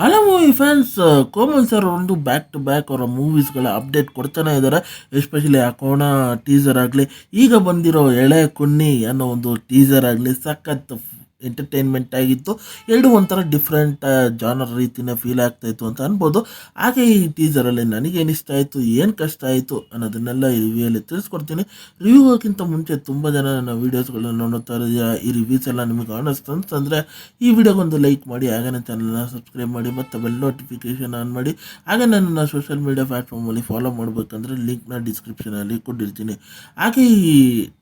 Hello movie fans, Komal sir ಒಂದು back to back ಅವರ ಮೂವೀಸ್ಗಳ update ಕೊಡ್ತಾನೆ ಇದ್ದಾರೆ. ಎಸ್ಪೆಷಲಿ ಆ ಕೋಣ ಟೀಸರ್ ಆಗಲಿ, ಈಗ ಬಂದಿರೋ ಎಳೆ ಕುನ್ನಿ ಅನ್ನೋ ಒಂದು ಟೀಸರ್ ಆಗಲಿ ಸಖತ್ ಎಂಟರ್ಟೈನ್ಮೆಂಟ್ ಆಗಿತ್ತು. ಎರಡು ಒಂಥರ ಡಿಫ್ರೆಂಟ್ ಜಾನರ್ ರೀತಿನ ಫೀಲ್ ಆಗ್ತಾ ಇತ್ತು ಅಂತ ಅನ್ಬೋದು. ಹಾಗೆ ಈ ಟೀಸರಲ್ಲಿ ನನಗೇನು ಇಷ್ಟ ಆಯಿತು, ಏನು ಕಷ್ಟ ಆಯಿತು ಅನ್ನೋದನ್ನೆಲ್ಲ ಈ ರಿವ್ಯೂಯಲ್ಲಿ ತಿಳಿಸ್ಕೊಡ್ತೀನಿ. ರಿವ್ಯೂಗಿಂತ ಮುಂಚೆ ತುಂಬ ಜನ ನನ್ನ ವೀಡಿಯೋಸ್ಗಳನ್ನ ನೋಡ್ತಾರೆ. ಈ ರಿವ್ಯೂಸ್ ಎಲ್ಲ ನಿಮಗೆ ಆನೆಸ್ಟ್ ಅಂತಂದರೆ ಈ ವಿಡಿಯೋಗೊಂದು ಲೈಕ್ ಮಾಡಿ, ಹಾಗೆ ನನ್ನ ಚಾನಲ್ನ ಸಬ್ಸ್ಕ್ರೈಬ್ ಮಾಡಿ, ಮತ್ತು ಬೆಲ್ ನೋಟಿಫಿಕೇಷನ್ ಆನ್ ಮಾಡಿ. ಹಾಗೆ ನನ್ನನ್ನು ಸೋಷಿಯಲ್ ಮೀಡಿಯಾ ಪ್ಲ್ಯಾಟ್ಫಾರ್ಮಲ್ಲಿ ಫಾಲೋ ಮಾಡಬೇಕಂದ್ರೆ ಲಿಂಕ್ನ ಡಿಸ್ಕ್ರಿಪ್ಷನಲ್ಲಿ ಕೊಟ್ಟಿರ್ತೀನಿ. ಹಾಗೆ ಈ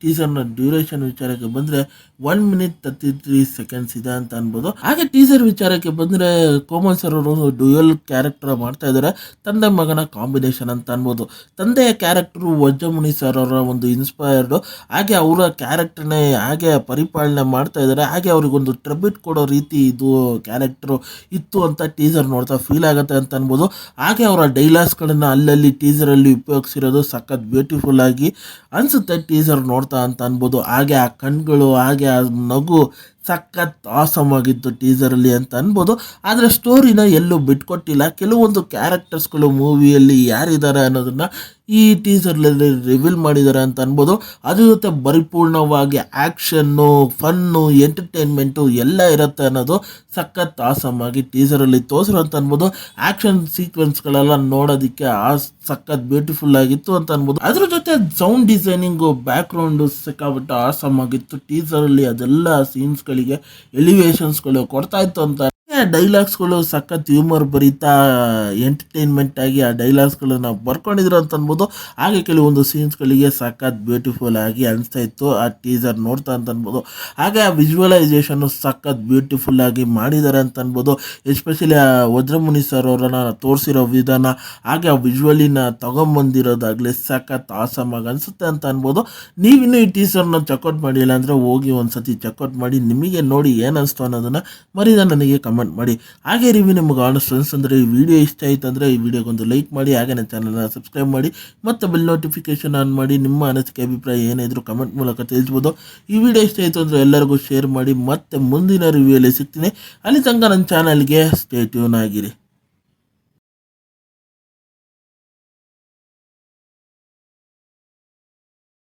ಟೀಸರ್ನ ಡ್ಯೂರೇಷನ್ ವಿಚಾರಕ್ಕೆ ಬಂದರೆ 1 minute 33 seconds ಇದೆ ಅಂತ ಅನ್ಬೋದು. ಹಾಗೆ ಟೀಸರ್ ವಿಚಾರಕ್ಕೆ ಬಂದರೆ ಕೋಮಲ್ ಸರ್ ಅವರು ಡ್ಯೂಯಲ್ ಕ್ಯಾರೆಕ್ಟರ್ ಮಾಡ್ತಾ ಇದ್ದಾರೆ. ತಂದೆ ಮಗನ ಕಾಂಬಿನೇಷನ್ ಅಂತ ಅನ್ಬೋದು. ತಂದೆಯ ಕ್ಯಾರೆಕ್ಟರು ವಜ್ರಮುನಿ ಸರ್ ಅವರ ಒಂದು ಇನ್ಸ್ಪೈರ್ಡು. ಹಾಗೆ ಅವರ ಕ್ಯಾರೆಕ್ಟರ್ನೇ ಹಾಗೆ ಪರಿಪಾಲನೆ ಮಾಡ್ತಾ ಇದ್ದಾರೆ. ಹಾಗೆ ಅವ್ರಿಗೊಂದು ಟ್ರಿಬ್ಯೂಟ್ ಕೊಡೋ ರೀತಿ ಇದು ಕ್ಯಾರೆಕ್ಟರು ಇತ್ತು ಅಂತ ಟೀಸರ್ ನೋಡ್ತಾ ಫೀಲ್ ಆಗುತ್ತೆ ಅಂತ ಅನ್ಬೋದು. ಹಾಗೆ ಅವರ ಡೈಲಾಗ್ಸ್ಗಳನ್ನು ಅಲ್ಲಲ್ಲಿ ಟೀಸರಲ್ಲಿ ಉಪಯೋಗಿಸಿರೋದು ಸಖತ್ ಬ್ಯೂಟಿಫುಲ್ ಆಗಿ ಅನಿಸುತ್ತೆ ಟೀಸರ್ ನೋಡ್ತಾ ಅಂತ ಅನ್ಬೋದು. ಹಾಗೆ ಆ ಕಣ್ಗಳು, ಹಾಗೆ ಆ ನಗು ಸಖತ್ ಆಸಮ್ ಆಗಿತ್ತು ಟೀಸರಲ್ಲಿ ಅಂತ ಅನ್ಬೋದು. ಆದರೆ ಸ್ಟೋರಿನ ಎಲ್ಲೂ ಬಿಟ್ಕೊಟ್ಟಿಲ್ಲ. ಕೆಲವೊಂದು ಕ್ಯಾರೆಕ್ಟರ್ಸ್ಗಳು ಮೂವಿಯಲ್ಲಿ ಯಾರಿದ್ದಾರೆ ಅನ್ನೋದನ್ನು ಈ ಟೀಸರ್ನಲ್ಲಿ ರಿವೀಲ್ ಮಾಡಿದ್ದಾರೆ ಅಂತ ಅನ್ಬೋದು. ಅದ್ರ ಜೊತೆ ಪರಿಪೂರ್ಣವಾಗಿ ಆ್ಯಕ್ಷನ್ನು, ಫನ್ನು, ಎಂಟರ್ಟೈನ್ಮೆಂಟು ಎಲ್ಲ ಇರುತ್ತೆ ಅನ್ನೋದು ಸಖತ್ ಆಸಮ್ ಆಗಿ ಟೀಸರಲ್ಲಿ ತೋರಿಸಿರೋ ಅಂತ ಅನ್ಬೋದು. ಆ್ಯಕ್ಷನ್ ಸೀಕ್ವೆನ್ಸ್ಗಳೆಲ್ಲ ನೋಡೋದಕ್ಕೆ ಸಖತ್ ಬ್ಯೂಟಿಫುಲ್ ಆಗಿತ್ತು ಅಂತ ಅನ್ಬೋದು. ಅದ್ರ ಜೊತೆ ಸೌಂಡ್ ಡಿಸೈನಿಂಗು, ಬ್ಯಾಕ್ಗ್ರೌಂಡು ಸಿಕ್ಕಾಬಿಟ್ಟು ಆಸಮ್ ಆಗಿತ್ತು ಟೀಸರಲ್ಲಿ. ಅದೆಲ್ಲ ಸೀನ್ಸ್ಗಳಿಗೆ ಎಲಿವೇಶನ್ಸ್ಗಳು ಕೊಡ್ತಾ ಇತ್ತು ಅಂತ. ಡೈಲಾಗ್ಸ್ಗಳು ಸಖತ್ ಹ್ಯೂಮರ್ ಬರೀತಾ ಎಂಟರ್ಟೈನ್ಮೆಂಟ್ ಆಗಿ ಆ ಡೈಲಾಗ್ಸ್ಗಳನ್ನ ಬರ್ಕೊಂಡಿದ್ರು ಅಂತ ಅನ್ಬೋದು. ಹಾಗೆ ಕೆಲವೊಂದು ಸೀನ್ಸ್ಗಳಿಗೆ ಸಖತ್ ಬ್ಯೂಟಿಫುಲ್ ಆಗಿ ಅನಿಸ್ತಾ ಇತ್ತು ಆ ಟೀಸರ್ ನೋಡ್ತಾ ಅಂತ ಅನ್ಬೋದು. ಹಾಗೆ ಆ ವಿಜುವಲೈಸೇಷನ್ನು ಸಖತ್ ಬ್ಯೂಟಿಫುಲ್ ಆಗಿ ಮಾಡಿದ್ದಾರೆ ಅಂತ ಅನ್ಬೋದು. ಎಸ್ಪೆಷಲಿ ಆ ವಜ್ರಮುನಿ ಸರ್ ಅವರನ್ನ ತೋರಿಸಿರೋ ವಿಧಾನ, ಹಾಗೆ ಆ ವಿಜುವಲಿನ ತಗೊಂಬಂದಿರೋದಾಗಲಿ ಸಖತ್ ಆಸಮ್ ಆಗಿ ಅನಿಸುತ್ತೆ ಅಂತ ಅನ್ಬೋದು. ನೀವಿನ್ನೂ ಈ ಟೀಸರ್ನ ಚೆಕ್ಔಟ್ ಮಾಡಿಲ್ಲ ಅಂದರೆ ಹೋಗಿ ಒಂದ್ಸತಿ ಚೆಕ್ಔಟ್ ಮಾಡಿ, ನಿಮಗೆ ನೋಡಿ ಏನು ಅನಿಸ್ತು ಅನ್ನೋದನ್ನು ಮರಿದ ನನಗೆ ಕಮೆಂಟ್ ಮಾಡಿ. ಹಾಗೆ ರಿವ್ಯೂ ನಿಮಗೆ ಆನೆಸ್ಟ್ ಅನ್ಸಂದ್ರೆ, ಈ ವಿಡಿಯೋ ಇಷ್ಟ ಆಯಿತು ಅಂದರೆ ಈ ವಿಡಿಯೋಗೊಂದು ಲೈಕ್ ಮಾಡಿ, ಹಾಗೆ ನನ್ನ ಚಾನಲ್ನ ಸಬ್ಸ್ಕ್ರೈಬ್ ಮಾಡಿ, ಮತ್ತು ಬೆಲ್ ನೋಟಿಫಿಕೇಶನ್ ಆನ್ ಮಾಡಿ. ನಿಮ್ಮ ಅನಿಸಿಕೆ ಅಭಿಪ್ರಾಯ ಏನಿದ್ರು ಕಮೆಂಟ್ ಮೂಲಕ ತಿಳಿಸ್ಬೋದು. ಈ ವಿಡಿಯೋ ಇಷ್ಟ ಆಯಿತು ಅಂದರೆ ಎಲ್ಲರಿಗೂ ಶೇರ್ ಮಾಡಿ. ಮತ್ತೆ ಮುಂದಿನ ರಿವ್ಯೂಯಲ್ಲಿ ಸಿಗ್ತೀನಿ. ಅಲ್ಲಿ ತನಕ ನನ್ನ ಚಾನಲ್ಗೆ ಸ್ಟೇ ಟ್ಯೂನ್ ಆಗಿರಿ.